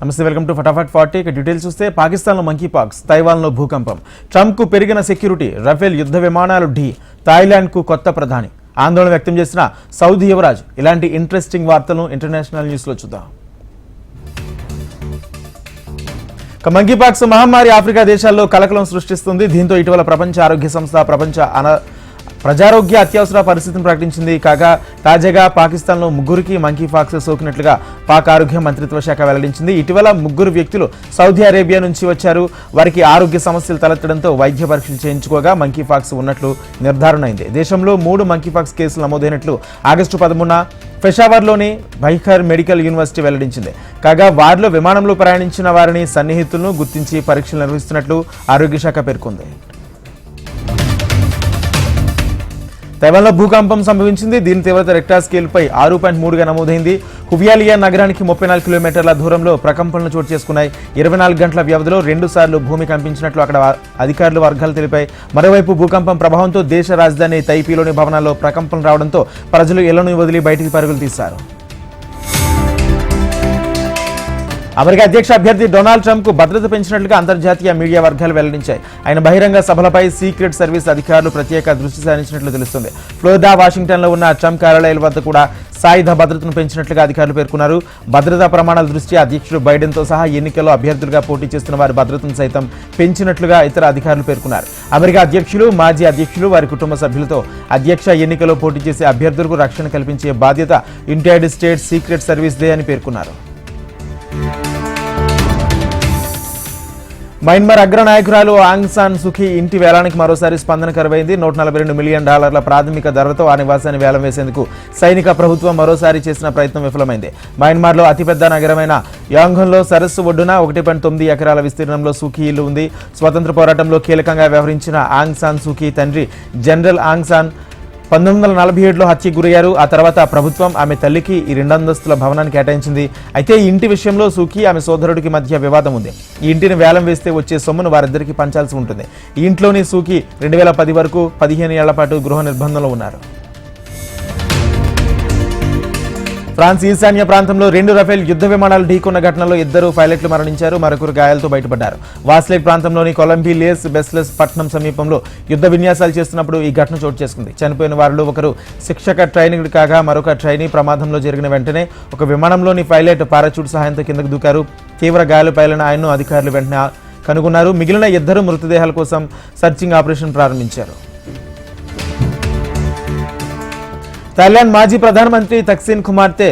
నమస్తే, welcome to ఫటాఫట్ 40. ఇక డీటెయిల్స్ చూస్తే పాకిస్తాన్లో మంకీ పాక్స్, తైవాన్లో భూకంపం, ట్రంప్కు పెరిగిన సెక్యూరిటీ, రఫేల్ యుద్ధ విమానాలు ఢీ, థాయిలాండ్కు కొత్త ప్రధాని, ఆందోళన వ్యక్తం చేసిన సౌదీ యువరాజ్. ఇలాంటి ఇంట్రెస్టింగ్ వార్తలను ఇంటర్నేషనల్ న్యూస్లో చూద్దాం. మంకీ పాక్స్ మహమ్మారి ఆఫ్రికా దేశాల్లో కలకలం సృష్టిస్తుంది. దీంతో ఇటీవల ప్రపంచ ఆరోగ్య సంస్థ ప్రజారోగ్య అత్యవసర పరిస్థితిని ప్రకటించింది. కాగా తాజాగా పాకిస్తాన్లో ముగ్గురికి మంకీ పాక్స్ సోకినట్లుగా పాక్ ఆరోగ్య మంత్రిత్వ శాఖ వెల్లడించింది. ఇటీవల ముగ్గురు వ్యక్తులు సౌదీ అరేబియా నుంచి వచ్చారు. వారికి ఆరోగ్య సమస్యలు తలెత్తడంతో వైద్య పరీక్షలు చేయించుకోగా మంకీ పాక్స్ ఉన్నట్లు నిర్ధారణ అయింది. దేశంలో 3 మంకీ పాక్స్ కేసులు నమోదైనట్లు ఆగస్టు 13న పెషావర్లోని బైఖర్ మెడికల్ యూనివర్సిటీ వెల్లడించింది. కాగా వారిలో విమానంలో ప్రయాణించిన వారిని సన్నిహితులను గుర్తించి పరీక్షలు నిర్వహిస్తున్నట్లు ఆరోగ్య శాఖ పేర్కొంది. తైవాన్లో భూకంపం సంభవించింది. దీని తీవ్రత రెక్టార్ స్కేల్పై 6.3గా నమోదైంది. హువియాలియా నగరానికి 34 కిలోమీటర్ల దూరంలో ప్రకంపనలు చోటు చేసుకున్నాయి. 24 గంటల వ్యవధిలో 2 సార్లు భూమి కంపించినట్లు అక్కడ అధికారులు వర్గాలు తెలిపాయి. మరోవైపు భూకంపం ప్రభావంతో దేశ రాజధాని తైపీలోని భవనాల్లో ప్రకంపనలు రావడంతో ప్రజలు ఇళ్లను వదిలి బయటికి పరుగులు తీశారు. అమెరికా అధ్యక్ష అభ్యర్థి డొనాల్డ్ ట్రంప్కు భద్రత పెంచినట్లుగా అంతర్జాతీయ మీడియా వర్గాలు వెల్లడించాయి. ఆయన బహిరంగ సభలపై సీక్రెట్ సర్వీస్ అధికారులు ప్రత్యేక దృష్టి సారించినట్లు తెలుస్తుంది. ఫ్లోరిడా, వాషింగ్టన్లో ఉన్న ట్రంప్ కార్యాలయాల వద్ద కూడా సాయుధ భద్రతను పెంచినట్లుగా అధికారులు పేర్కొన్నారు. భద్రతా ప్రమాణాల దృష్ట్యా అధ్యక్షుడు బైడెన్తో సహా ఎన్నికల్లో అభ్యర్థులుగా పోటీ చేస్తున్న వారి భద్రతను సైతం పెంచినట్లుగా ఇతర అధికారులు పేర్కొన్నారు. అమెరికా అధ్యక్షులు, మాజీ అధ్యక్షులు, వారి కుటుంబ సభ్యులతో అధ్యక్ష ఎన్నికల్లో పోటీ చేసే అభ్యర్థులకు రక్షణ కల్పించే బాధ్యత United states secret service they అని పేర్కొన్నారు. మయన్మార్ అగ్రనాయకురాలు ఆంగ్ సాన్ సూకీ ఇంటి వేలానికి మరోసారి స్పందన కరువైంది. $142 మిలియన్ ప్రాథమిక ధరతో ఆ నివాసాన్ని వేలం వేసేందుకు సైనిక ప్రభుత్వం మరోసారి చేసిన ప్రయత్నం విఫలమైంది. మయన్మార్లో అతిపెద్ద నగరమైన యాంగోన్లో సరస్సు ఒడ్డున 1.9 ఎకరాల విస్తీర్ణంలో సూకీ ఇల్లు ఉంది. స్వతంత్ర పోరాటంలో కీలకంగా వ్యవహరించిన ఆంగ్ సాన్ సూకీ తండ్రి జనరల్ ఆంగ్ సాన్ 1947లో హత్యకు గురయ్యారు. ఆ తర్వాత ప్రభుత్వం ఆమె తల్లికి ఈ 2 అంతస్తుల భవనాన్ని కేటాయించింది. అయితే ఈ ఇంటి విషయంలో సూకీ, ఆమె సోదరుడికి మధ్య వివాదం ఉంది. ఈ ఇంటిని వేలం వేస్తే వచ్చే సొమ్మును వారిద్దరికీ పంచాల్సి ఉంటుంది. ఈ ఇంట్లోని సూకీ 2010 వరకు 15 ఏళ్ల పాటు గృహ నిర్బంధంలో ఉన్నారు. ఫ్రాన్స్ ఈశాన్య ప్రాంతంలో 2 రఫేల్ యుద్ధ విమానాలు ఢీకొన్న ఘటనలో 2 పైలట్లు మరణించారు. మరొకరు గాయాలతో బయటపడ్డారు. వాస్లెట్ ప్రాంతంలోని కొలంబీ లేస్ బెస్లెస్ పట్టణం సమీపంలో యుద్ధ విన్యాసాలు చేస్తున్నప్పుడు ఈ ఘటన చోటు చేసుకుంది. చనిపోయిన వారిలో ఒకరు శిక్షక ట్రైనింగ్ కాగా మరొక ట్రైనీ ప్రమాదంలో జరిగిన వెంటనే ఒక విమానంలోని పైలట్ పారాచూట్ సహాయంతో కిందకు దూకారు. తీవ్ర గాయాలపైన ఆయన్ను అధికారులు వెంటనే కనుగొన్నారు. మిగిలిన 2 మృతదేహాల కోసం సర్చింగ్ ఆపరేషన్ ప్రారంభించారు. థాయిలాండ్ మాజీ ప్రధానమంత్రి తక్సిన్ కుమార్తె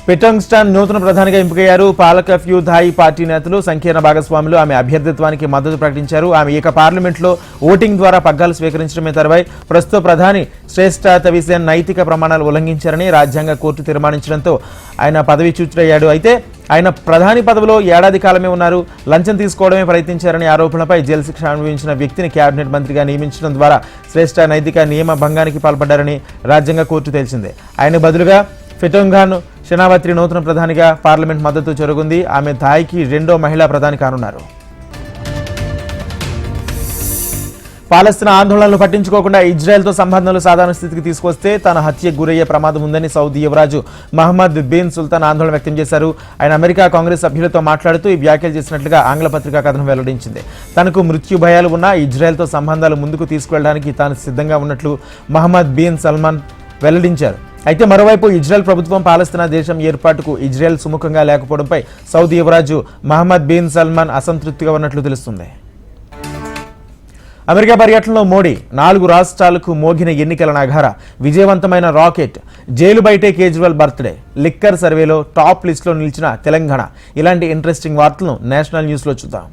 పెటోంగ్స్టాన్ నూతన ప్రధానిగా ఎంపికయ్యారు. పాలక ఫ్యూ థాయి పార్టీ నేతలు, సంకీర్ణ భాగస్వాములు ఆమె అభ్యర్థిత్వానికి మద్దతు ప్రకటించారు. ఆమె పార్లమెంట్లో ఓటింగ్ ద్వారా పగ్గాలు స్వీకరించడమే తరువాయి ప్రస్తుత ప్రధాని శ్రేష్ఠ తవిసేన్ నైతిక ప్రమాణాలు ఉల్లంఘించారని రాజ్యాంగ కోర్టు తీర్మానించడంతో ఆయన పదవీచ్యుతుడయ్యాడు. అయితే ఆయన ప్రధాని పదవిలో ఏడాది కాలమే ఉన్నారు. లంచం తీసుకోవడమే ప్రయత్నించారనే ఆరోపణలపై జైలు శిక్ష అనుభవించిన వ్యక్తిని కేబినెట్ మంత్రిగా నియమించడం ద్వారా శ్రేష్ఠ నైతిక నియమ భంగానికి పాల్పడ్డారని రాజ్యాంగ కోర్టు తేల్చింది. ఆయన బదులుగా ఫెటోంగాన్ షెనావత్రి నూతన ప్రధానిగా పార్లమెంట్ మద్దతు జరుగుంది. ఆమె థాయికి 2వ మహిళా ప్రధాని కానున్నారు. పాలస్తీనా ఆందోళనలు పట్టించుకోకుండా ఇజ్రాయెల్తో సంబంధాలు సాధారణ స్థితికి తీసుకొస్తే తన హత్యకు గురయ్యే ప్రమాదం ఉందని సౌదీ యువరాజు మహమ్మద్ బిన్ సుల్తాన్ ఆందోళన వ్యక్తం చేశారు. ఆయన అమెరికా కాంగ్రెస్ సభ్యులతో మాట్లాడుతూ ఈ వ్యాఖ్యలు చేసినట్లుగా ఆంగ్ల పత్రికా కథనం వెల్లడించింది. తనకు మృత్యు భయాలు ఉన్నా ఇజ్రాయెల్తో సంబంధాలు ముందుకు తీసుకువెళ్ళడానికి తాను సిద్ధంగా ఉన్నట్లు మహమ్మద్ బిన్ సల్మాన్ వెల్లడించారు. అయితే మరోవైపు ఇజ్రాయెల్ ప్రభుత్వం పాలస్తీనా దేశం ఏర్పాటుకు ఇజ్రాయెల్ సుముఖంగా లేకపోవడంపై సౌదీ యువరాజు మహమ్మద్ బిన్ సల్మాన్ అసంతృప్తిగా ఉన్నట్లు తెలుస్తుంది. అమెరికా పర్యటనలో మోడీ 4 రాష్ట్రాలకు మోగిన ఎన్నికల నగార, విజయవంతమైన రాకెట్, జైలు బయటే కేజ్రీవాల్ బర్త్డే, లిక్కర్ సర్వేలో టాప్ లిస్టులో నిలిచిన తెలంగాణ. ఇలాంటి ఇంట్రెస్టింగ్ వార్తలను నేషనల్ న్యూస్లో చూద్దాం.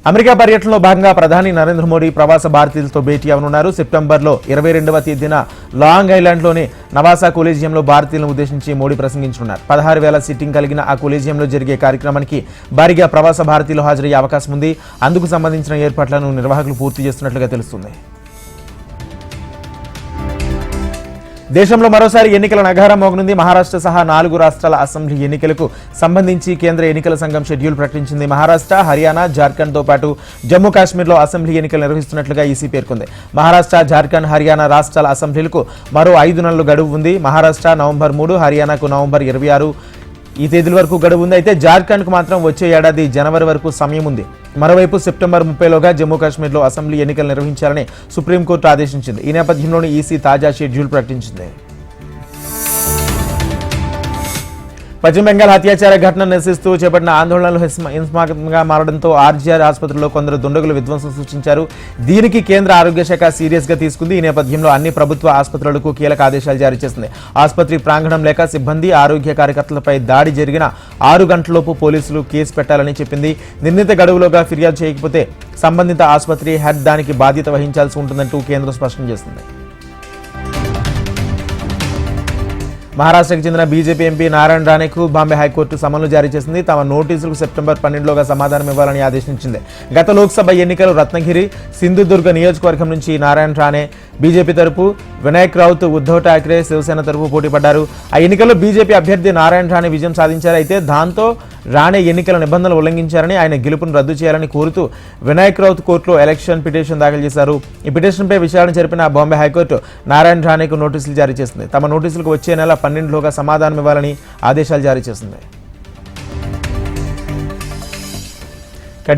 అమెరికా పర్యటనలో భాగంగా ప్రధాని నరేంద్ర మోడీ ప్రవాస భారతీయులతో భేటీ అవనున్నారు. సెప్టెంబర్లో 22వ తేదీన లాంగ్ ఐలాండ్లోని నవాసా కొలీజియంలో భారతీయులను ఉద్దేశించి మోడీ ప్రసంగించనున్నారు. 16,000 సీటింగ్ కలిగిన ఆ కొలీజియంలో జరిగే కార్యక్రమానికి భారీగా ప్రవాస భారతీయులు హాజరయ్యే అవకాశం ఉంది. అందుకు సంబంధించిన ఏర్పాట్లను నిర్వాహకులు పూర్తి చేస్తున్నట్లుగా తెలుస్తుంది. దేశంలో మరోసారి ఎన్నికల నగారం మోగనుంది. మహారాష్ట్ర సహా 4 రాష్ట్రాల అసెంబ్లీ ఎన్నికలకు సంబంధించి కేంద్ర ఎన్నికల సంఘం షెడ్యూల్ ప్రకటించింది. మహారాష్ట్ర, హర్యానా, జార్ఖండ్తో పాటు జమ్మూ కాశ్మీర్లో అసెంబ్లీ ఎన్నికలు నిర్వహిస్తున్నట్లుగా ఈసీ పేర్కొంది. మహారాష్ట్ర, జార్ఖండ్, హర్యానా రాష్ట్రాల అసెంబ్లీలకు మరో 5 నెలలు గడువు ఉంది. మహారాష్ట్ర నవంబర్ 3, హర్యానాకు నవంబర్ 26 ఈ తేదీల వరకు గడువు ఉంది. అయితే జార్ఖండ్కు మాత్రం వచ్చే ఏడాది జనవరి వరకు సమయం ఉంది. మరోవైపు సెప్టెంబర్ 30లోగా జమ్మూ కాశ్మీర్లో అసెంబ్లీ ఎన్నికలు నిర్వహించాలని సుప్రీంకోర్టు ఆదేశించింది. ఈ నేపథ్యంలోనే ఈసీ తాజా షెడ్యూల్ ప్రకటించింది. పశ్చిమ బెంగాల్ అత్యాచార ఘటనను నిరసిస్తూ చేపట్టిన ఆందోళనలు హింసాత్మకంగా మారడంతో ఆర్జీఆర్ ఆసుపత్రిలో కొందరు దుండగులు విధ్వంసం సృష్టించారు. దీనికి కేంద్ర ఆరోగ్య శాఖ సీరియస్ గా తీసుకుంది. ఈ నేపథ్యంలో అన్ని ప్రభుత్వ ఆసుపత్రులకు కీలక ఆదేశాలు జారీ చేసింది. ఆసుపత్రి ప్రాంగణం లేక సిబ్బంది, ఆరోగ్య కార్యకర్తలపై దాడి జరిగిన 6 గంటలలోపు పోలీసులు కేసు పెట్టాలని చెప్పింది. నిర్ణీత గడువులోగా ఫిర్యాదు చేయకపోతే సంబంధిత ఆసుపత్రి హెడ్ దానికి బాధ్యత వహించాల్సి ఉంటుందంటూ కేంద్రం స్పష్టం చేసింది. మహారాష్ట్రకు చెందిన బీజేపీ ఎంపీ నారాయణ రాణేకు బాంబే హైకోర్టు సమన్లు జారీ చేసింది. తమ నోటీసులకు సెప్టెంబర్ 12లోగా సమాధానం ఇవ్వాలని ఆదేశించింది. గత లోక్సభ ఎన్నికలు రత్నగిరి, సింధుదుర్గ నియోజకవర్గం నుంచి నారాయణ రాణే బీజేపీ తరపు, వినాయక్ రౌత్, ఉద్ధవ్ ఠాక్రే శివసేన తరపు పోటీ పడ్డారు. ఆ ఎన్నికల్లో బీజేపీ అభ్యర్థి నారాయణ రాణే విజయం సాధించారు. అయితే దాంతో రాణే ఎన్నికల నిబంధనలు ఉల్లంఘించారని, ఆయన గెలుపును రద్దు చేయాలని కోరుతూ వినాయక్ రౌత్ కోర్టులో ఎలక్షన్ పిటిషన్ దాఖలు చేశారు. ఈ పిటిషన్పై విచారణ జరిపిన బాంబే హైకోర్టు నారాయణ రాణేకు నోటీసులు జారీ చేసింది. తమ నోటీసులకు వచ్చే నెల 12లోగా సమాధానం ఇవ్వాలని ఆదేశాలు జారీ చేసింది.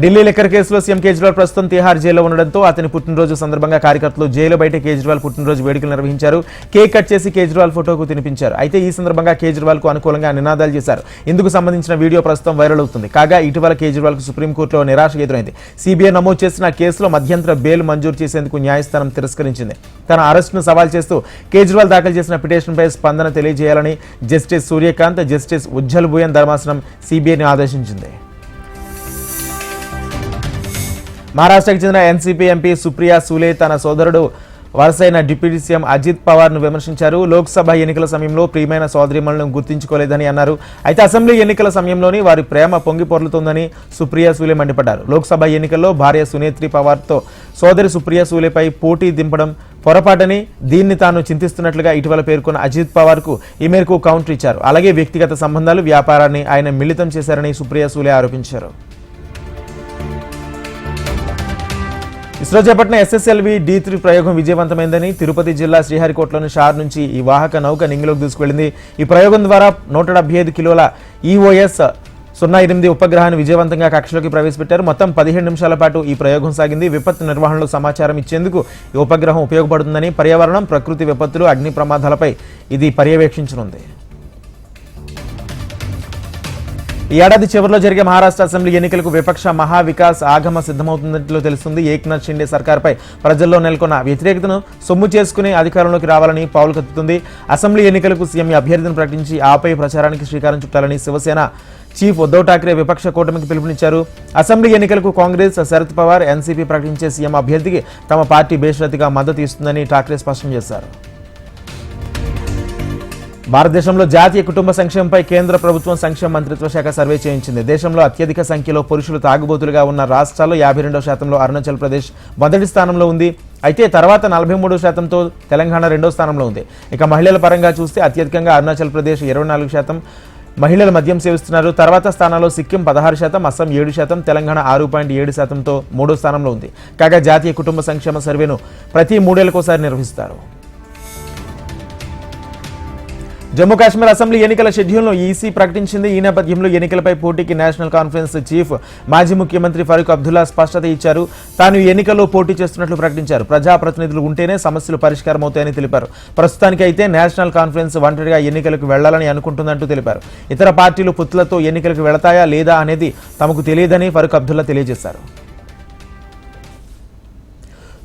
ఢిల్లీ లిక్కర్ కేసులో సీఎం కేజ్రీవాల్ ప్రస్తుతం తిహార్ జైల్లో ఉండడంతో అతని పుట్టినరోజు సందర్భంగా కార్యకర్తలు జైలు బయట కేజ్రీవాల్ పుట్టినరోజు వేడుకలు నిర్వహించారు. కేక్ కట్ చేసి కేజ్రీవాల్ ఫోటోకు తినిపించారు. అయితే ఈ సందర్భంగా కేజ్రీవాల్ కు అనుకూలంగా నినాదాలు చేశారు. ఇందుకు సంబంధించిన వీడియో ప్రస్తుతం వైరల్ అవుతుంది. కాగా ఇటీవల కేజ్రీవాల్ కు సుప్రీంకోర్టులో నిరాశ ఎదురైంది. సిబిఐ నమోదు చేసిన కేసులో మధ్యంతర బెయిల్ మంజూరు చేసేందుకు న్యాయస్థానం తిరస్కరించింది. తన అరెస్టును సవాల్ చేస్తూ కేజ్రీవాల్ దాఖలు చేసిన పిటిషన్పై స్పందన తెలియజేయాలని జస్టిస్ సూర్యకాంత్, జస్టిస్ ఉజ్జల్ భూయన్ ధర్మాసనం సిబిఐని ఆదేశించింది. మహారాష్ట్రకు చెందిన ఎన్సీపీ ఎంపీ సుప్రియా సూలే తన సోదరుడు వరుసైన డిప్యూటీ సీఎం అజిత్ పవార్ను విమర్శించారు. లోక్సభ ఎన్నికల సమయంలో ప్రియమైన సోదరిమణులను గుర్తించుకోలేదని అన్నారు. అయితే అసెంబ్లీ ఎన్నికల సమయంలోని వారి ప్రేమ పొంగి పొర్లుతోందని సుప్రియా సూలే మండిపడ్డారు. లోక్సభ ఎన్నికల్లో భార్య సునేత్రి పవార్తో సోదరి సుప్రియా సూలేపై పోటీ దింపడం పొరపాటని, దీన్ని తాను చింతిస్తున్నట్లుగా ఇటీవల పేర్కొన్న అజిత్ పవార్కు ఈ మేరకు కౌంటర్ ఇచ్చారు. అలాగే వ్యక్తిగత సంబంధాలు, వ్యాపారాన్ని ఆయన మిళితం చేశారని సుప్రియా సూలే ఆరోపించారు. ఇస్రో చేపట్టిన SSLV D3 ప్రయోగం విజయవంతమైందని తిరుపతి జిల్లా శ్రీహరికోటలోని షార్ నుంచి ఈ వాహక నౌక నింగిలోకి దూసుకువెళ్లింది. ఈ ప్రయోగం ద్వారా 175 కిలోల EOS 08 ఉపగ్రహాన్ని విజయవంతంగా కక్షలోకి ప్రవేశపెట్టారు. మొత్తం 15 నిమిషాల పాటు ఈ ప్రయోగం సాగింది. విపత్తు నిర్వహణలో సమాచారం ఇచ్చేందుకు ఈ ఉపగ్రహం ఉపయోగపడుతుందని, పర్యావరణం, ప్రకృతి విపత్తులు, అగ్ని ప్రమాదాలపై ఇది పర్యవేక్షించనుంది. ఈ ఏడాది చివరిలో జరిగే మహారాష్ట్ర అసెంబ్లీ ఎన్నికలకు విపక్ష మహావికాస్ ఆగమ సిద్ధమవుతున్నట్లు తెలుస్తుంది. ఏక్నాథ్ షిండే సర్కార్పై ప్రజల్లో నెలకొన్న వ్యతిరేకతను సొమ్ము చేసుకుని అధికారంలోకి రావాలని పావులు కత్తుతుంది. అసెంబ్లీ ఎన్నికలకు సీఎం అభ్యర్థిని ప్రకటించి ఆపై ప్రచారానికి శ్రీకారం చుట్టాలని శివసేన చీఫ్ ఉద్ధవ్ ఠాక్రే విపక్ష కూటమికి పిలుపునిచ్చారు. అసెంబ్లీ ఎన్నికలకు కాంగ్రెస్, శరద్ పవార్, ఎన్సీపీ ప్రకటించే సీఎం అభ్యర్థికి తమ పార్టీ బేషరతుగా మద్దతు ఇస్తుందని ఠాక్రే స్పష్టం చేశారు. భారతదేశంలో జాతీయ కుటుంబ సంక్షేమంపై కేంద్ర ప్రభుత్వం సంక్షేమ మంత్రిత్వ శాఖ సర్వే చేయించింది. దేశంలో అత్యధిక సంఖ్యలో పురుషులు తాగుబోతులుగా ఉన్న రాష్ట్రాల్లో 52% అరుణాచల్ ప్రదేశ్ మొదటి స్థానంలో ఉంది. అయితే తర్వాత 43%తో తెలంగాణ 2వ స్థానంలో ఉంది. ఇక మహిళల పరంగా చూస్తే అత్యధికంగా అరుణాచల్ ప్రదేశ్ 24% మహిళలు మద్యం సేవిస్తున్నారు. తర్వాత స్థానాల్లో సిక్కిం 16%, అస్సాం 7%, తెలంగాణ 6.7%తో 3వ స్థానంలో ఉంది. కాగా జాతీయ కుటుంబ సంక్షేమ సర్వేను ప్రతి 3 ఏళ్లకోసారి నిర్వహిస్తారు. జమ్మూ కాశ్మీర్ అసెంబ్లీ ఎన్నికల షెడ్యూల్ను ఈసీ ప్రకటించింది. ఈ నేపథ్యంలో ఎన్నికలపై పోటీకి నేషనల్ కాన్ఫరెన్స్ చీఫ్ మాజీ ముఖ్యమంత్రి ఫరూక్ అబ్దుల్లా స్పష్టత ఇచ్చారు. తాను ఎన్నికల్లో పోటీ చేస్తున్నట్లు ప్రకటించారు. ప్రజాప్రతినిధులు ఉంటేనే సమస్యలు పరిష్కారం అవుతాయని తెలిపారు. ప్రస్తుతానికి అయితే నేషనల్ కాన్ఫరెన్స్ ఒంటరిగా ఎన్నికలకు వెళ్లాలని అనుకుంటుందంటూ తెలిపారు. ఇతర పార్టీలు పొత్తులతో ఎన్నికలకు వెళతాయా లేదా అనేది తమకు తెలియదని ఫరూక్ అబ్దుల్లా తెలియజేశారు.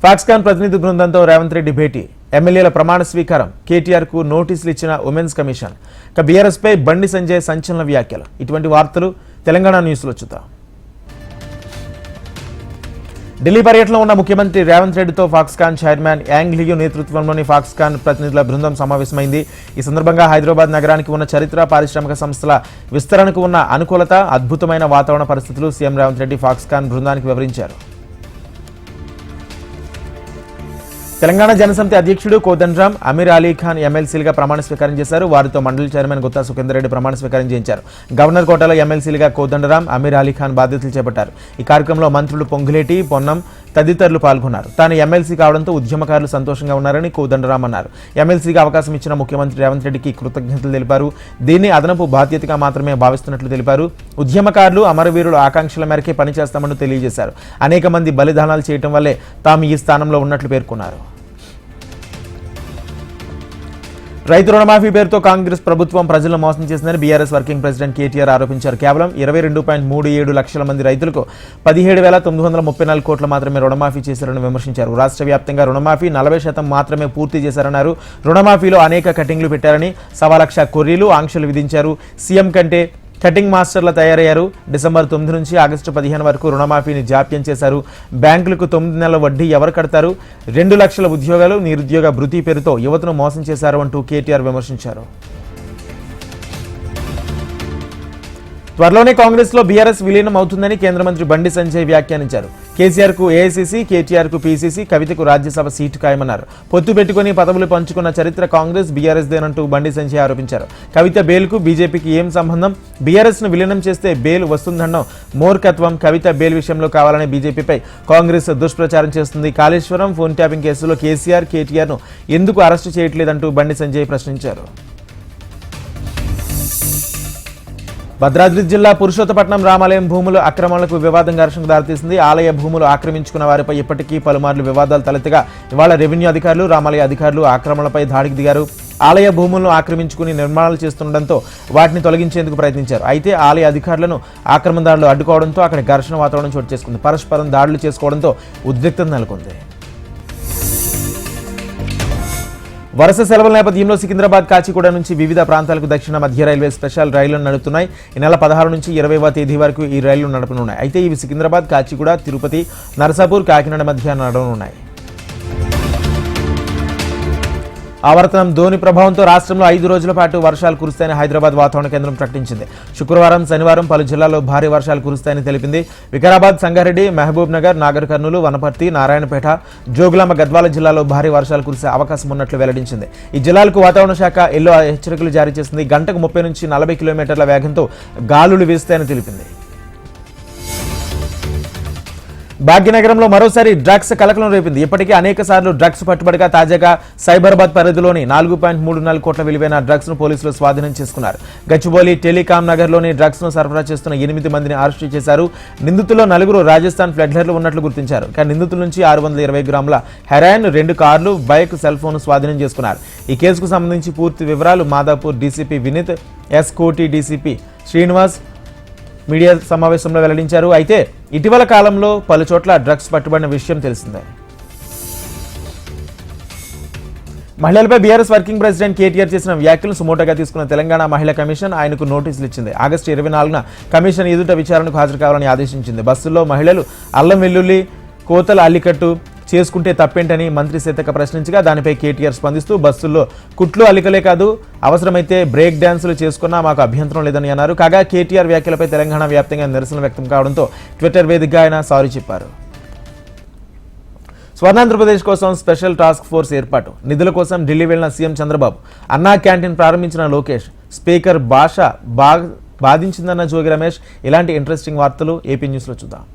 ఫాక్స్కాన్ ప్రతినిధి బృందంతో రేవంత్ రెడ్డి భేటీ, ఎమ్మెల్యేల ప్రమాణ స్వీకారం, కేటీఆర్కు నోటీసులు ఇచ్చిన ఉమెన్స్ కమిషన్, ఇక బీఆర్ఎస్పై బండి సంజయ్ సంచలన వ్యాఖ్యలు. ఇటువంటి వార్తలు తెలంగాణ న్యూస్లో చూద్దాం. ఢిల్లీ పర్యటనలో ఉన్న ముఖ్యమంత్రి రేవంత్ రెడ్డితో ఫాక్స్కాన్ చైర్మన్ యాంగ్ లియు నేతృత్వంలోని ఫాక్స్కాన్ ప్రతినిధుల బృందం సమావేశమైంది. ఈ సందర్భంగా హైదరాబాద్ నగరానికి ఉన్న చరిత్ర, పారిశ్రామిక సంస్థల విస్తరణకు ఉన్న అనుకూలత, అద్భుతమైన వాతావరణ పరిస్థితులు సీఎం రేవంత్ రెడ్డి ఫాక్స్కాన్ బృందానికి వివరించారు. తెలంగాణ జనసమితి అధ్యక్షుడు కోదండరాం, అమీర్ అలీ ఖాన్ ఎమ్మెల్సీలుగా ప్రమాణ స్వీకారం చేశారు. వారితో మండలి చైర్మన్ గుత్తా సుఖేందర్ రెడ్డి ప్రమాణ స్వీకారం చేయించారు. గవర్నర్ కోటలో ఎమ్మెల్సీలుగా కోదండరాం, అమీర్ అలీ ఖాన్ బాధ్యతలు చేపట్టారు. ఈ కార్యక్రమంలో మంత్రులు పొంగులేటి, పొన్నం తదితరులు పాల్గొన్నారు. తాను ఎమ్మెల్సీ కావడంతో ఉద్యమకారులు సంతోషంగా ఉన్నారని కోదండరాం అన్నారు. ఎమ్మెల్సీగా అవకాశం ఇచ్చిన ముఖ్యమంత్రి రేవంత్ రెడ్డికి కృతజ్ఞతలు తెలిపారు. దీన్ని అదనపు బాధ్యతగా మాత్రమే భావిస్తున్నట్లు తెలిపారు. ఉద్యమకారులు, అమరవీరుల ఆకాంక్షల మేరకే పనిచేస్తామని తెలియజేశారు. అనేక మంది బలిదానాలు చేయడం వల్లే తాము ఈ స్థానంలో ఉన్నట్లు పేర్కొన్నారు. రైతు రుణమాఫీ పేరుతో కాంగ్రెస్ ప్రభుత్వం ప్రజలను మోసం చేసిందని బీఆర్ఎస్ వర్కింగ్ ప్రెసిడెంట్ కేటీఆర్ ఆరోపించారు. కేవలం 22.37 లక్షల మంది రైతులకు 17,934 కోట్ల మాత్రమే రుణమాఫీ చేశారని విమర్శించారు. రాష్ట్ర వ్యాప్తంగా రుణమాఫీ 40% మాత్రమే పూర్తి చేశారన్నారు. రుణమాఫీలో అనేక కటింగ్లు పెట్టారని, 1.25 లక్ష కొర్రీలు, ఆంక్షలు విధించారు. సీఎం కంటే కటింగ్ మాస్టర్ల తయారయ్యారు. డిసెంబర్ 9 నుంచి ఆగస్టు 15 వరకు రుణమాఫీని జాప్యం చేశారు. బ్యాంకులకు 9 నెలల వడ్డీ ఎవరు కడతారు? 2 లక్షల ఉద్యోగాలు, నిరుద్యోగ భృతి పేరుతో యువతను మోసం చేశారు అంటూ కేటీఆర్ విమర్శించారు. త్వరలోనే కాంగ్రెస్ లో బీఆర్ఎస్ విలీనం అవుతుందని కేంద్ర మంత్రి బండి సంజయ్ వ్యాఖ్యానించారు. కేసీఆర్ కు ఏఐసీసీ, కేటీఆర్ కు పీసీసీ, కవితకు రాజ్యసభ సీటు ఖాయమన్నారు. పొత్తు పెట్టుకుని పదవులు పంచుకున్న చరిత్ర కాంగ్రెస్ బీఆర్ఎస్ దేనంటూ బండి సంజయ్ ఆరోపించారు. కవిత బెయిల్కు బీజేపీకి ఏం సంబంధం? బీఆర్ఎస్ ను విలీనం చేస్తే బెయిల్ వస్తుందన్నడం మూర్ఖత్వం. కవిత బెయిల్ విషయంలో కావాలని బీజేపీపై కాంగ్రెస్ దుష్ప్రచారం చేస్తుంది. కాళేశ్వరం ఫోన్ ట్యాపింగ్ కేసులో కేసీఆర్, కేటీఆర్ ను ఎందుకు అరెస్టు చేయట్లేదంటూ బండి సంజయ్ ప్రశ్నించారు. భద్రాద్రి జిల్లా పురుషోత్తపట్నం రామాలయం భూములు అక్రమాలకు వివాదం ఘర్షణకు దారితీసింది. ఆలయ భూములు ఆక్రమించుకున్న వారిపై ఇప్పటికీ పలుమార్లు వివాదాలు తలెత్తగా ఇవాళ రెవెన్యూ అధికారులు, రామాలయ అధికారులు ఆక్రమణలపై దాడికి దిగారు. ఆలయ భూములను ఆక్రమించుకుని నిర్మాణాలు చేస్తుండటంతో వాటిని తొలగించేందుకు ప్రయత్నించారు. అయితే ఆలయ అధికారులను ఆక్రమణదారులు అడ్డుకోవడంతో అక్కడ ఘర్షణ వాతావరణం చోటు చేసుకుంది. పరస్పరం దాడులు చేసుకోవడంతో ఉద్రిక్తత నెలకొంది. వరుస సెలవుల నేపథ్యంలో సికింద్రాబాద్, కాచిగూడ నుంచి వివిధ ప్రాంతాలకు దక్షిణ మధ్య రైల్వే స్పెషల్ రైళ్లను నడుపుతున్నాయి. ఈ నెల 16 నుంచి 20వ తేదీ వరకు ఈ రైళ్లు నడపనున్నాయి. అయితే ఇవి సికింద్రాబాద్, కాచిగూడ, తిరుపతి, నరసాపూర్, కాకినాడ మధ్య నడవనున్నాయి. ఆవర్తనం ధోని ప్రభావంతో రాష్ట్రంలో 5 రోజుల పాటు వర్షాలు కురుస్తాయని హైదరాబాద్ వాతావరణ కేంద్రం ప్రకటించింది. శుక్రవారం, శనివారం పలు జిల్లాల్లో భారీ వర్షాలు కురుస్తాయని తెలిపింది. వికారాబాద్, సంగారెడ్డి, మహబూబ్ నగర్, నాగర్ కర్నూలు, వనపర్తి, నారాయణపేట, జోగులాంబ, గద్వాల జిల్లాలో భారీ వర్షాలు కురిసే అవకాశం ఉన్నట్లు వెల్లడించింది. ఈ జిల్లాలకు వాతావరణ శాఖ ఎల్లో హెచ్చరికలు జారీ చేసింది. గంటకు 30 నుంచి 40 కిలోమీటర్ల వేగంతో గాలులు వీస్తాయని తెలిపింది. భాగ్యనగరంలో మరోసారి డ్రగ్స్ కలకలం రేపింది. ఇప్పటికే అనేక సార్లు డ్రగ్స్ పట్టుబడిగా తాజాగా సైబరాబాద్ పరిధిలోని 4.34 కోట్ల విలువైన డ్రగ్స్ ను పోలీసులు స్వాధీనం చేసుకున్నారు. గచ్చిబౌలి టెలికాం నగర్లోని డ్రగ్స్ ను సరఫరా చేస్తున్న 8 మందిని అరెస్టు చేశారు. నిందితుల్లో 4 రాజస్థాన్ ఫ్లడ్లర్లు ఉన్నట్లు గుర్తించారు. కానీ నిందితుల నుంచి 620 గ్రాముల హెరాయిన్, 2 కార్లు, బైక్, సెల్ ఫోన్ స్వాధీనం చేసుకున్నారు. ఈ కేసుకు సంబంధించి పూర్తి వివరాలు Madhapur DCP Vineeth, SOT DCP Srinivas media సమావేశంలో వెల్లడించారు. అయితే ఇటీవల కాలంలో పలు చోట్ల డ్రగ్స్ పట్టుబడిన విషయం తెలిసిందే. మహిళలపై బీఆర్ఎస్ వర్కింగ్ ప్రెసిడెంట్ కేటీఆర్ చేసిన వ్యాఖ్యలను సుమోటోగా తీసుకున్న తెలంగాణ మహిళా కమిషన్ ఆయనకు నోటీసులు ఇచ్చింది. ఆగస్టు 24న కమిషన్ ఎదుట విచారణకు హాజరు కావాలని ఆదేశించింది. బస్సుల్లో మహిళలు అల్లం వెల్లుల్లి కోతల అల్లికట్టు చేసుకుంటే తప్పేంటని మంత్రి సీతక్క ప్రశ్నించగా దానిపై కేటీఆర్ స్పందిస్తూ బస్సుల్లో కుట్లు అల్లికలే కాదు, అవసరమైతే బ్రేక్ డ్యాన్సులు చేసుకున్నా మాకు అభ్యంతరం లేదని అన్నారు. కాగా కేటీఆర్ వ్యాఖ్యలపై తెలంగాణ వ్యాప్తంగా నిరసన వ్యక్తం కావడంతో ట్విట్టర్ వేదికగా ఆయన సారీ చెప్పారు. స్వర్ణాంధ్రప్రదేశ్ కోసం స్పెషల్ టాస్క్ ఫోర్స్ ఏర్పాటు. నిధుల కోసం ఢిల్లీ వెళ్లిన సీఎం చంద్రబాబు, అన్నా క్యాంటీన్ ప్రారంభించిన లోకేష్, స్పీకర్ భాష బాధించిందన్న జోగి రమేష్. ఇలాంటి ఇంట్రెస్టింగ్ వార్తలు ఏపీ న్యూస్లో చూద్దాం.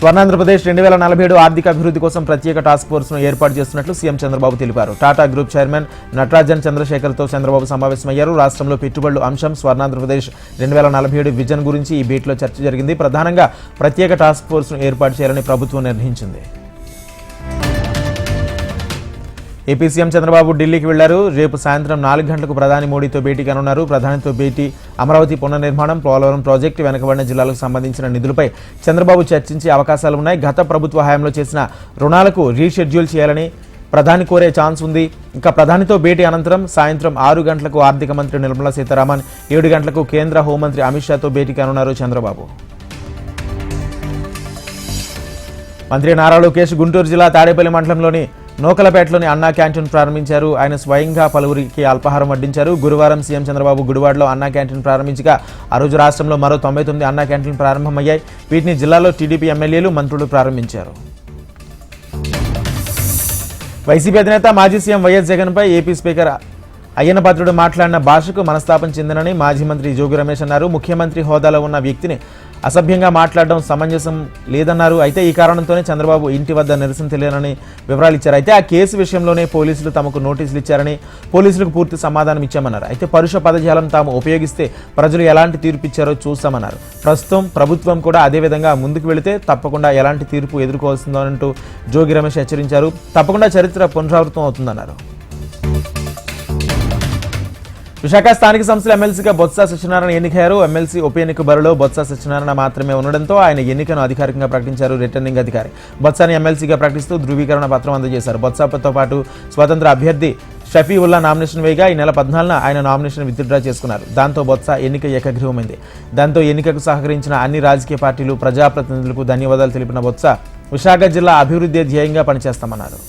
స్వర్ణాంధ్రప్రదేశ్ 2047 ఆర్థిక అభివృద్ధి కోసం ప్రత్యేక టాస్క్ ఫోర్స్ను ఏర్పాటు చేస్తున్నట్లు సీఎం చంద్రబాబు తెలిపారు. టాటా గ్రూప్ చైర్మన్ నటరాజన్ చంద్రశేఖర్తో చంద్రబాబు సమావేశమయ్యారు. రాష్ట్రంలో పెట్టుబడుల అంశం, స్వర్ణాంధ్రప్రదేశ్ 2047 విజన్ గురించి ఈ భేటీలో చర్చ జరిగింది. ప్రధానంగా ప్రత్యేక టాస్క్ ఫోర్స్ను ఏర్పాటు చేయాలని ప్రభుత్వం నిర్ణయించింది. ఏపీ సీఎం చంద్రబాబు ఢిల్లీకి వెళ్లారు. రేపు సాయంత్రం 4 గంటలకు ప్రధాని మోడీతో భేటీ కానున్నారు. ప్రధానితో భేటీ అమరావతి పునర్నిర్మాణం, పోలవరం ప్రాజెక్టు, వెనుకబడిన జిల్లాలకు సంబంధించిన నిధులపై చంద్రబాబు చర్చించే అవకాశాలు ఉన్నాయి. గత ప్రభుత్వ హయాంలో చేసిన రుణాలకు రీషెడ్యూల్ చేయాలని ప్రధాని కోరే ఛాన్స్ ఉంది. ఇంకా ప్రధానితో భేటీ అనంతరం సాయంత్రం 6 గంటలకు ఆర్థిక మంత్రి నిర్మలా సీతారామన్, 7 గంటలకు కేంద్ర హోంమంత్రి అమిత్ షాతో భేటీ కానున్నారు చంద్రబాబు. మంత్రి నారా లోకేష్ గుంటూరు జిల్లా తాడేపల్లి మండలంలోని నోకలపేటలోని అన్నా క్యాంటీన్ ప్రారంభించారు. ఆయన స్వయంగా పలువురికి అల్పాహారం వడ్డించారు. గురువారం సీఎం చంద్రబాబు గుడివాడలో అన్నా క్యాంటీన్ ప్రారంభించగా ఆ రోజు రాష్ట్రంలో మరో 99 అన్నా క్యాంటీన్ ప్రారంభమయ్యాయి. వీటిని జిల్లాలో టీడీపీ ఎమ్మెల్యేలు, మంత్రులు ప్రారంభించారు. వైసీపీ అధినేత మాజీ సీఎం వైఎస్ జగన్పై ఏపీ స్పీకర్ అయ్యన్నపాత్రుడు మాట్లాడిన భాషకు మనస్తాపం చెందినని మాజీ మంత్రి జోగి రమేష్ అన్నారు. ముఖ్యమంత్రి హోదాలో ఉన్న వ్యక్తిని అసభ్యంగా మాట్లాడడం సమంజసం లేదన్నారు. అయితే ఈ కారణంతోనే చంద్రబాబు ఇంటి వద్ద నిరసన తెలియనని వివరాలు ఇచ్చారు. అయితే ఆ కేసు విషయంలోనే పోలీసులు తమకు నోటీసులు ఇచ్చారని, పోలీసులకు పూర్తి సమాధానం ఇచ్చామన్నారు. అయితే పరుష పదజాలం తాము ఉపయోగిస్తే ప్రజలు ఎలాంటి తీర్పు ఇచ్చారో చూస్తామన్నారు. ప్రస్తుతం ప్రభుత్వం కూడా అదేవిధంగా ముందుకు వెళితే తప్పకుండా ఎలాంటి తీర్పు ఎదుర్కోవాల్సిందో అంటూ జోగి రమేష్ హెచ్చరించారు. తప్పకుండా చరిత్ర పునరావృతం అవుతుందన్నారు. విశాఖ స్థానిక సంస్థల ఎమ్మెల్సీగా బొత్స సత్యనారాయణ ఎన్నికయ్యారు. ఎమ్మెల్సీ ఉప ఎన్నిక బరిలో బొత్స సత్యనారాయణ మాత్రమే ఉండడంతో ఆయన ఎన్నికను అధికారికంగా ప్రకటించారు రిటర్నింగ్ అధికారి. బొత్సని ఎమ్మెల్సీగా ప్రకటిస్తూ ధృవీకరణ పత్రం అందజేశారు. బొత్సతో పాటు స్వతంత్ర అభ్యర్థి షఫీవుల్లా నామినేషన్ వేయగా ఈ నెల 14న ఆయన నామినేషన్ విత్డ్రా చేసుకున్నారు. దాంతో బొత్స ఎన్నిక ఏకగ్రీవమైంది. దాంతో ఎన్నికకు సహకరించిన అన్ని రాజకీయ పార్టీలు, ప్రజాప్రతినిధులకు ధన్యవాదాలు తెలిపిన బొత్స విశాఖ జిల్లా అభివృద్ధి ధ్యేయంగా పనిచేస్తామన్నారు.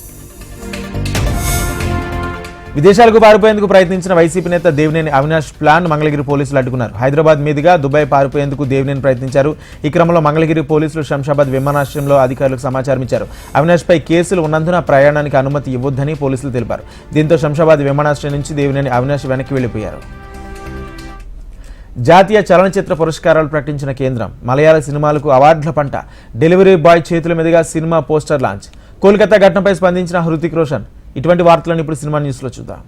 విదేశాలకు పారిపోయేందుకు ప్రయత్నించిన వైసీపీ నేత దేవినేని అవినాష్ ప్లాన్ మంగళగిరి పోలీసులు అడ్డుకున్నారు. హైదరాబాద్ మీదుగా దుబాయ్ పారిపోయేందుకు దేవినేని ప్రయత్నించారు. ఈ క్రమంలో మంగళగిరి పోలీసులు శంషాబాద్ విమానాశ్రయంలో అధికారులకు సమాచారం ఇచ్చారు. అవినాష్ పై కేసులు ఉన్నందున ప్రయాణానికి అనుమతి ఇవ్వొద్దని పోలీసులు తెలిపారు. దీంతో శంషాబాద్ విమానాశ్రయం నుంచి దేవినేని అవినాష్ వెనక్కి వెళ్లిపోయారు. జాతీయ చలనచిత్ర పురస్కారాలు ప్రకటించిన కేంద్రం. మలయాళ సినిమాలకు అవార్డుల పంట. డెలివరీ బాయ్ చేతుల మీదుగా సినిమా పోస్టర్ లాంచ్. కోల్కతా ఘటనపై స్పందించిన హృతిక్ రోషన్. ఇటువంటి వార్తలను ఇప్పుడు సినిమా న్యూస్లో చూద్దాం.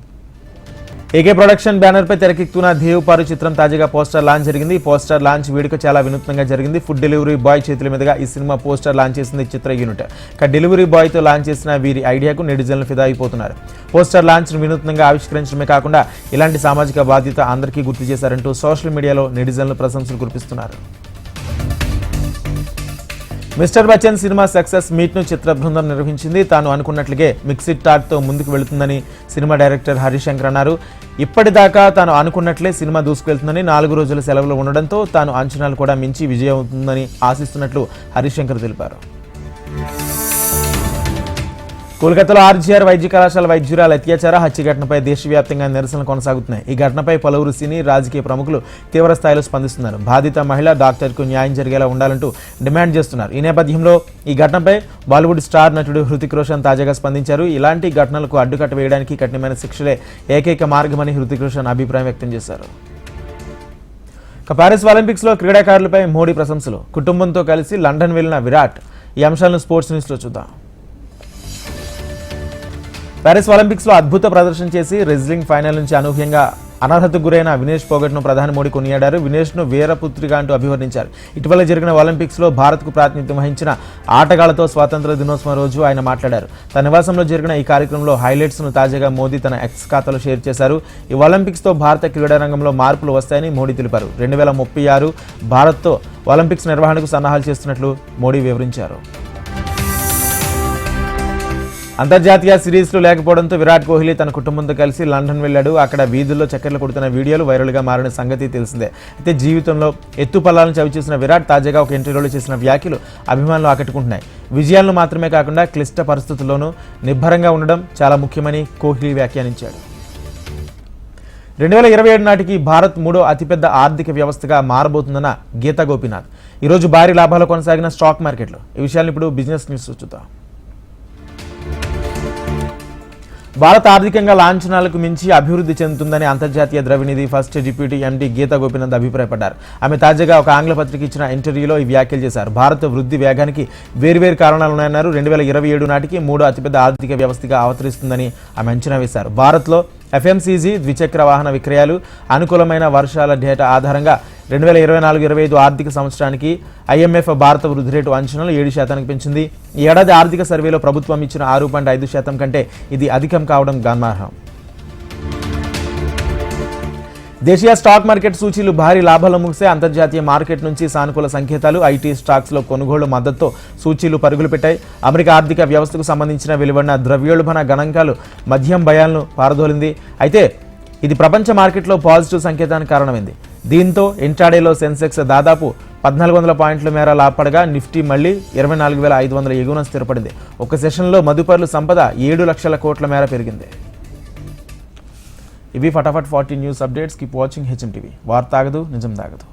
ఏకే ప్రొడక్షన్ బ్యానర్పై తెరకెక్కుతున్న దేవపారు చిత్రం తాజాగా పోస్టర్ లాంచ్ జరిగింది. ఈ పోస్టర్ లాంచ్ వేడుక చాలా వినూత్నంగా జరిగింది. ఫుడ్ డెలివరీ బాయ్ చేతుల మీదుగా ఈ సినిమా పోస్టర్ లాంచ్ చేసింది చిత్ర యూనిట్. ఇక డెలివరీ బాయ్తో లాంచ్ చేసిన వీరి ఐడియాకు నెటిజన్లు ఫిదా అయిపోతున్నారు. పోస్టర్ లాంచ్ను వినూత్నంగా ఆవిష్కరించడమే కాకుండా ఇలాంటి సామాజిక బాధ్యత అందరికీ గుర్తు చేశారంటూ సోషల్ మీడియాలో నెటిజన్లు ప్రశంసలు కురిపిస్తున్నారు. మిస్టర్ బచ్చన్ సినిమా సక్సెస్ మీట్ను చిత్ర బృందం నిర్వహించింది. తాను అనుకున్నట్లుగే మిక్సిడ్ టాక్తో ముందుకు వెళుతుందని సినిమా డైరెక్టర్ హరిశంకర్ అన్నారు. ఇప్పటిదాకా తాను అనుకున్నట్లే సినిమా దూసుకెళ్తుందని, 4 రోజుల సెలవులు ఉండడంతో తాను అంచనాలు కూడా మించి విజయం అవుతుందని ఆశిస్తున్నట్లు హరిశంకర్ తెలిపారు. కోల్కతాలో ఆర్జీఆర్ వైద్య కళాశాల వైద్యురాల అత్యాచార హత్య ఘటనపై దేశవ్యాప్తంగా నిరసనలు కొనసాగుతున్నాయి. ఈ ఘటనపై పలువురు సినీ, రాజకీయ ప్రముఖులు తీవ్ర స్థాయిలో స్పందిస్తున్నారు. బాధిత మహిళ డాక్టర్కు న్యాయం జరిగేలా ఉండాలంటూ డిమాండ్ చేస్తున్నారు. ఈ నేపథ్యంలో ఈ ఘటనపై బాలీవుడ్ స్టార్ నటుడు హృతిక్ రోషన్ తాజాగా స్పందించారు. ఇలాంటి ఘటనలకు అడ్డుకట్ట వేయడానికి కఠినమైన శిక్షలే ఏకైక మార్గమని హృతిక్ రోషన్ అభిప్రాయం వ్యక్తం చేశారు. పారిస్ ఒలింపిక్స్లో క్రీడాకారులపై మోడీ ప్రశంసలు. కుటుంబంతో కలిసి లండన్ వెళ్లిన విరాట్. ఈ అంశాలను స్పోర్ట్స్ న్యూస్లో చూద్దాం. పారిస్ ఒలింపిక్స్లో అద్భుత ప్రదర్శన చేసి రెజ్లింగ్ ఫైనల్ నుంచి అనూహ్యంగా అనర్హతకు గురైన వినేష్ పోగట్ను ప్రధాని మోడీ కొనియాడారు. వినేష్ను వీరపుత్రిగా అంటూ అభివర్ణించారు. ఇటీవల జరిగిన ఒలింపిక్స్లో భారత్కు ప్రాతినిధ్యం వహించిన ఆటగాళ్లతో స్వాతంత్ర దినోత్సవం రోజు ఆయన మాట్లాడారు. తన నివాసంలో జరిగిన ఈ కార్యక్రమంలో హైలైట్స్ను తాజాగా మోదీ తన ఎక్స్ ఖాతాలో షేర్ చేశారు. ఈ ఒలింపిక్స్తో భారత క్రీడా రంగంలో మార్పులు వస్తాయని మోడీ తెలిపారు. 2036 భారత్తో ఒలింపిక్స్ నిర్వహణకు సన్నాహాలు చేస్తున్నట్లు మోడీ వివరించారు. అంతర్జాతీయ సిరీస్లు లేకపోవడంతో విరాట్ కోహ్లీ తన కుటుంబంతో కలిసి లండన్ వెళ్లాడు. అక్కడ వీధుల్లో చక్కెర్లు కొడుతున్న వీడియోలు వైరల్గా మారిన సంగతి తెలిసిందే. అయితే జీవితంలో ఎత్తుపల్లాలను చవిచూసిన విరాట్ తాజాగా ఒక ఇంటర్వ్యూలో చేసిన వ్యాఖ్యలు అభిమానులు ఆకట్టుకుంటున్నాయి. విజయాలను మాత్రమే కాకుండా క్లిష్ట పరిస్థితుల్లోనూ నిబ్బరంగా ఉండడం చాలా ముఖ్యమని కోహ్లీ వ్యాఖ్యానించాడు. 2027 నాటికి భారత్ 3వ అతిపెద్ద ఆర్థిక వ్యవస్థగా మారబోతుందన్న గీతా గోపీనాథ్. ఈరోజు భారీ లాభాలు కొనసాగిన స్టాక్ మార్కెట్లు. ఈ విషయాన్ని ఇప్పుడు బిజినెస్ న్యూస్ చూద్దాం. భారత్ ఆర్థికంగా లాంఛనాలకు మించి అభివృద్ధి చెందుతుందని అంతర్జాతీయ ద్రవ్యనిధి first deputy MD Gita Gopinath అభిప్రాయపడ్డారు. ఆమె తాజాగా ఒక ఆంగ్ల పత్రిక ఇచ్చిన ఇంటర్వ్యూలో ఈ వ్యాఖ్యలు చేశారు. భారత వృద్ధి వేగానికి వేర్వేరు కారణాలున్నాయన్నారు. 2027 నాటికి 3వ అతిపెద్ద ఆర్థిక వ్యవస్థగా అవతరిస్తుందని ఆమె అంచనా వేశారు. భారత్లో FMCG, ద్విచక్ర వాహన విక్రయాలు, అనుకూలమైన వర్షాల డేటా ఆధారంగా 2024-25 ఆర్థిక సంవత్సరానికి IMF భారత వృద్ధి రేటు అంచనాలు 7% పెంచింది. ఈ ఏడాది ఆర్థిక సర్వేలో ప్రభుత్వం ఇచ్చిన 6.5% కంటే ఇది అధికం కావడం గమనార్హం. దేశీయ స్టాక్ మార్కెట్ సూచీలు భారీ లాభాలు ముగిసే. అంతర్జాతీయ మార్కెట్ నుంచి సానుకూల సంకేతాలు. ఐటీ స్టాక్స్లో కొనుగోలు మద్దతుతో సూచీలు పరుగులు పెట్టాయి. అమెరికా ఆర్థిక వ్యవస్థకు సంబంధించిన వెలువడిన ద్రవ్యోల్బణ గణాంకాలు మధ్యం భయాలను పారదోలింది. అయితే ఇది ప్రపంచ మార్కెట్లో పాజిటివ్ సంకేతానికి కారణమైంది. దీంతో ఇంట్రాడేలో సెన్సెక్స్ దాదాపు 1400 పాయింట్ల మేర లాభపడగా నిఫ్టీ మళ్లీ 24,500 ఎగువన స్థిరపడింది. ఒక సెషన్లో మదుపర్లు సంపద 7 లక్షల కోట్ల మేర పెరిగింది. ఇవి ఫటాఫట్ 40 news updates. Keep watching HM TV. వార్త ఆగదు, నిజం దాగదు.